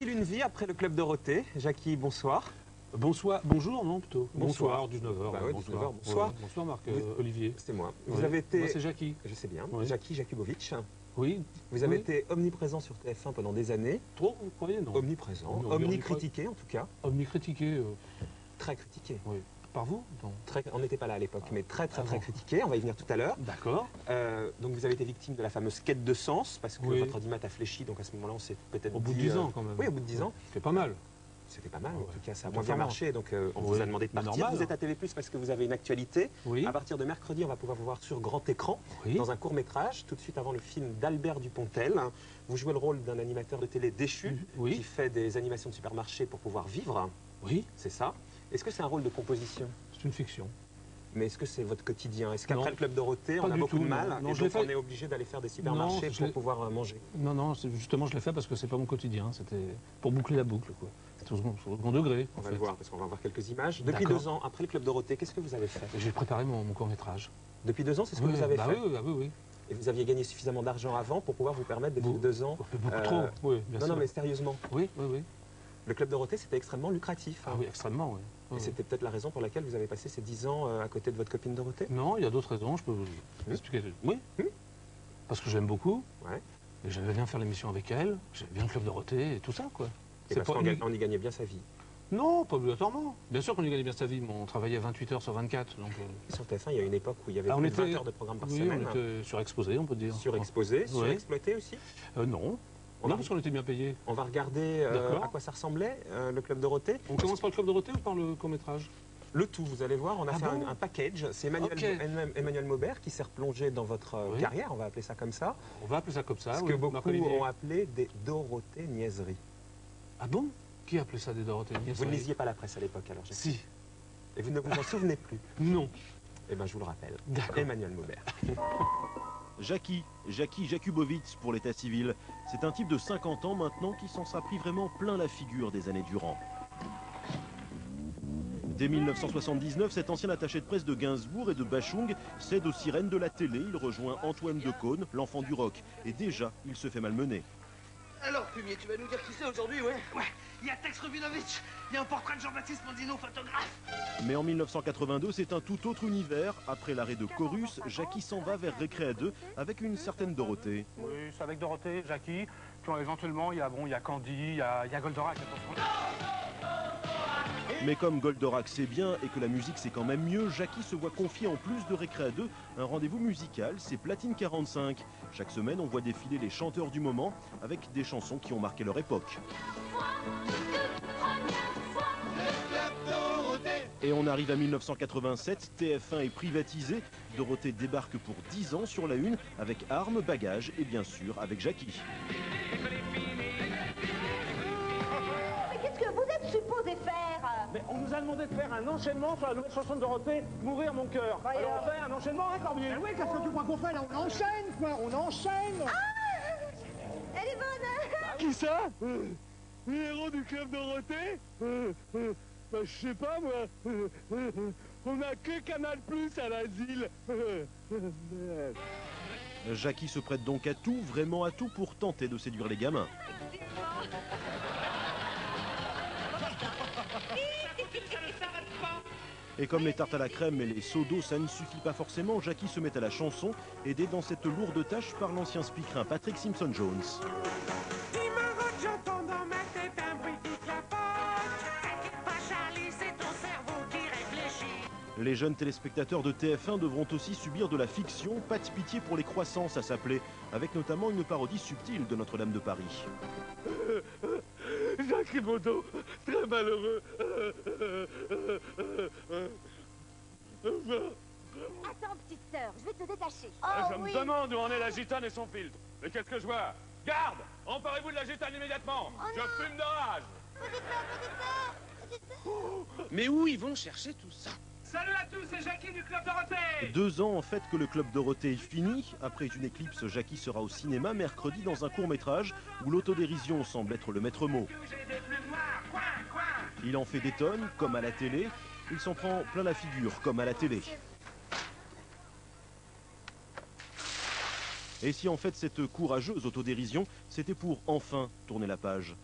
Une vie après le club Dorothée. Jackie, bonsoir. Bonsoir, bonjour, non plutôt. Bonsoir. 19h. Bah ouais, 19h, bonsoir. Ouais, bonsoir Marc, Olivier. C'est moi. Oui. Vous avez été... Moi c'est Jackie. Je sais bien. Oui. Jackie Jakubowicz. Oui. Vous avez Oui. été omniprésent sur TF1 pendant des années. Trop, vous croyez, non? Omniprésent. Non, Omnicritiqué en tout cas. Omnicritiqué. Très critiqué. Oui. Par vous? Non. On n'était pas là à l'époque, mais très bon. critiqué. On va y venir tout à l'heure. D'accord. Donc vous avez été victime de la fameuse quête de sens, parce que Oui. votre audimat a fléchi, donc à ce moment-là on s'est peut-être Au bout de dit, 10 ans quand même. Oui, au bout de 10 ans. C'est pas mal. C'était pas mal, en Ouais. tout cas ça a De moins bien performance. marché, donc on Oui. vous a demandé de Mais partir. normal. Vous êtes à TV+, parce que vous avez une actualité. Oui. À partir de mercredi, on va pouvoir vous voir sur grand écran, Oui. dans un court-métrage, tout de suite avant le film d'Albert Dupontel. Vous jouez le rôle d'un animateur de télé déchu, Oui. qui fait des animations de supermarché pour pouvoir vivre, Oui. c'est ça. Est-ce que c'est un rôle de composition? C'est une fiction. Mais est-ce que c'est votre quotidien? Est-ce Non. qu'après le club Dorothée, Pas on a du beaucoup tout, de mal, non. et Je donc l'ai fait- on est obligé d'aller faire des supermarchés je pour l'ai- pouvoir manger? Non, justement je l'ai fait parce que c'est pas mon quotidien. C'était pour boucler la boucle, quoi. C'était au second degré. On en va fait. le voir, parce qu'on va voir quelques images. Depuis D'accord. 2 ans, après le club Dorothée, qu'est-ce que vous avez fait? J'ai préparé mon court-métrage. Depuis 2 ans, c'est ce que vous avez fait? Oui. Et vous aviez gagné suffisamment d'argent avant pour pouvoir vous permettre depuis Beaucoup. 2 ans? Beaucoup trop, oui, bien Non, sûr. non, mais sérieusement, Oui. le club Dorothée, c'était extrêmement lucratif. Ah oui, extrêmement, oui. Et c'était peut-être la raison pour laquelle vous avez passé ces 10 ans à côté de votre copine Dorothée? Non, il y a d'autres raisons, je peux vous expliquer. Oui, parce que j'aime beaucoup, Ouais. et j'aimais bien faire l'émission avec elle, j'aimais bien le club Dorothée et tout ça, quoi. Et parce qu'on y gagnait bien sa vie. Non, pas obligatoirement. Bien sûr qu'on y gagnait bien sa vie, mais on travaillait 28 heures sur 24, donc... Sur TF1, il y a une époque où il y avait Ah, on plus de 20 était- heures de programme par oui, semaine. on était surexposé, on peut dire. Surexposé, Ouais. surexploité aussi. Non, On non, a- parce qu'on était bien payés. On va regarder D'accord. à quoi ça ressemblait, le club Dorothée. On commence par le club Dorothée ou par le court-métrage? Le tout, vous allez voir, on a Ah fait bon un package. C'est Ok. Emmanuel Maubert qui s'est replongé dans votre Oui. carrière, on va appeler ça comme ça. On va appeler ça comme ça, Ce oui, que beaucoup Marc-Olivier. ont appelé des Dorothée-niaiseries. Ah bon? Qui appelait ça des Dorothées? Vous ne lisiez pas la presse à l'époque, alors Jackie. Si. Et vous ne vous en souvenez plus. Non. Eh bien, je vous le rappelle. D'accord. Emmanuel Maubert. Jackie Jakubowicz pour l'état civil. C'est un type de 50 ans maintenant qui s'en sera pris vraiment plein la figure des années durant. Dès 1979, cet ancien attaché de presse de Gainsbourg et de Bachung cède aux sirènes de la télé. Il rejoint Antoine Decaune, l'enfant du rock. Et déjà, il se fait malmener. Alors, Fumier, tu vas nous dire qui c'est aujourd'hui, ouais? Ouais, il y a Tex Rubinovitch, il y a un portrait de Jean-Baptiste Mondino, photographe. Mais en 1982, c'est un tout autre univers. Après l'arrêt de Chorus, Jackie s'en va vers Récréa 2 avec une certaine Dorothée. Oui, c'est avec Dorothée, Jackie. Puis éventuellement, il y a Candy, il y a Goldorak. Attention. Mais comme Goldorak c'est bien et que la musique c'est quand même mieux, Jackie se voit confier en plus de Récréa 2 un rendez-vous musical, c'est Platine 45. Chaque semaine, on voit défiler les chanteurs du moment avec des chansons qui ont marqué leur époque. Et on arrive à 1987, TF1 est privatisé, Dorothée débarque pour 10 ans sur la une avec armes, bagages et bien sûr avec Jackie. Mais qu'est-ce que vous êtes supposé faire? Mais on nous a demandé de faire un enchaînement sur la nouvelle chanson de Dorothée, Mourir mon cœur. Alors on fait un enchaînement, hein, Corbier? Oui, qu'est-ce que tu crois qu'on fait là? On enchaîne, quoi, on enchaîne. Elle est bonne, hein? Qui ça? Le héros du club Dorothée? Bah, je sais pas, moi. On a que Canal Plus à l'asile. Jackie se prête donc à tout, vraiment à tout pour tenter de séduire les gamins. Et comme les tartes à la crème et les seaux d'eau, ça ne suffit pas forcément, Jackie se met à la chanson, aidé dans cette lourde tâche par l'ancien speakerin Patrick Simpson-Jones. J'entends dans ma tête un bruit qui clapote. T'inquiète pas, Charlie, c'est ton cerveau qui réfléchit. Les jeunes téléspectateurs de TF1 devront aussi subir de la fiction, pas de pitié pour les croissants, ça s'appelait, avec notamment une parodie subtile de Notre-Dame de Paris. Jacques Rimondo, très malheureux. Attends, petite sœur, je vais te détacher. Je me demande où en est la gitane et son filtre. Mais qu'est-ce que je vois? Garde! Emparez-vous de la gitane immédiatement! Je fume de rage! Mais où ils vont chercher tout ça? Salut à tous, c'est Jackie du Club Dorothée! 2 ans en fait que le club Dorothée est fini. Après une éclipse, Jackie sera au cinéma mercredi dans un court-métrage où l'autodérision semble être le maître mot. J'ai des plumes noires, coin, coin! Il en fait des tonnes, comme à la télé. Il s'en prend plein la figure, comme à la télé. Et si en fait cette courageuse autodérision, c'était pour enfin tourner la page?